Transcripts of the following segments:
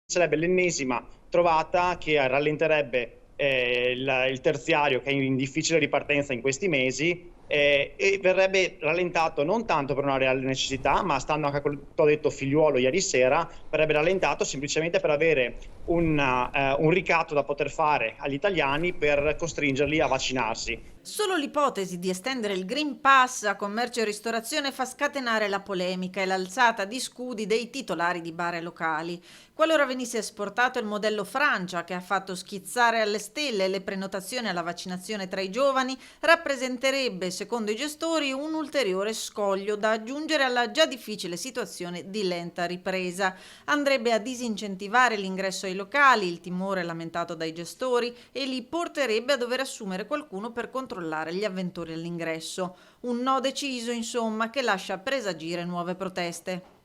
sarebbe l'ennesima trovata che rallenterebbe il terziario che è in difficile ripartenza in questi mesi e verrebbe rallentato non tanto per una reale necessità, ma stando anche a quello che ho detto figliuolo ieri sera, verrebbe rallentato semplicemente per avere un ricatto da poter fare agli italiani per costringerli a vaccinarsi. Solo l'ipotesi di estendere il Green Pass a commercio e ristorazione fa scatenare la polemica e l'alzata di scudi dei titolari di bar e locali. Qualora venisse esportato il modello Francia, che ha fatto schizzare alle stelle le prenotazioni alla vaccinazione tra i giovani, rappresenterebbe, secondo i gestori, un ulteriore scoglio da aggiungere alla già difficile situazione di lenta ripresa. Andrebbe a disincentivare l'ingresso ai locali, il timore lamentato dai gestori, e li porterebbe a dover assumere qualcuno per controllare gli avventori all'ingresso. Un no deciso, insomma, che lascia presagire nuove proteste.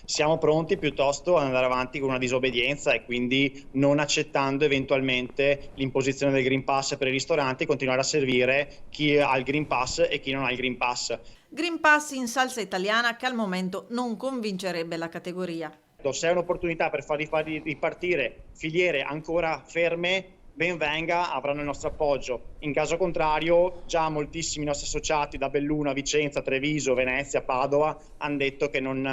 Siamo pronti piuttosto ad andare avanti con una disobbedienza e quindi non accettando eventualmente l'imposizione del Green Pass per i ristoranti, continuare a servire chi ha il Green Pass e chi non ha il Green Pass. Green Pass in salsa italiana che al momento non convincerebbe la categoria. Se è un'opportunità per far ripartire filiere ancora ferme, ben venga, avranno il nostro appoggio. In caso contrario, già moltissimi nostri associati da Belluno, Vicenza, Treviso, Venezia, Padova hanno detto che non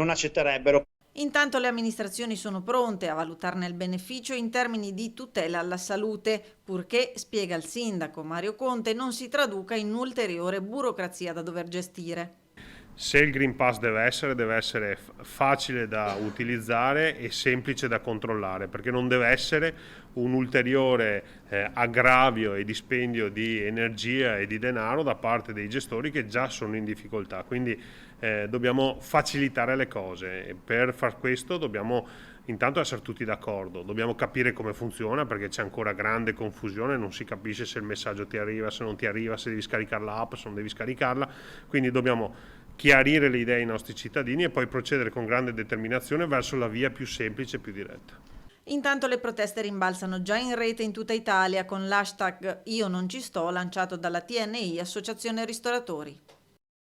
accetterebbero. Intanto le amministrazioni sono pronte a valutarne il beneficio in termini di tutela alla salute, purché, spiega il sindaco Mario Conte, non si traduca in ulteriore burocrazia da dover gestire. Se il Green Pass deve essere facile da utilizzare e semplice da controllare, perché non deve essere un ulteriore aggravio e dispendio di energia e di denaro da parte dei gestori che già sono in difficoltà. Quindi dobbiamo facilitare le cose e per far questo dobbiamo intanto essere tutti d'accordo, dobbiamo capire come funziona perché c'è ancora grande confusione, non si capisce se il messaggio ti arriva, se non ti arriva, se devi scaricare l'app, se non devi scaricarla, quindi dobbiamo chiarire le idee ai nostri cittadini e poi procedere con grande determinazione verso la via più semplice e più diretta. Intanto le proteste rimbalzano già in rete in tutta Italia con l'hashtag Io non ci sto lanciato dalla TNI Associazione Ristoratori.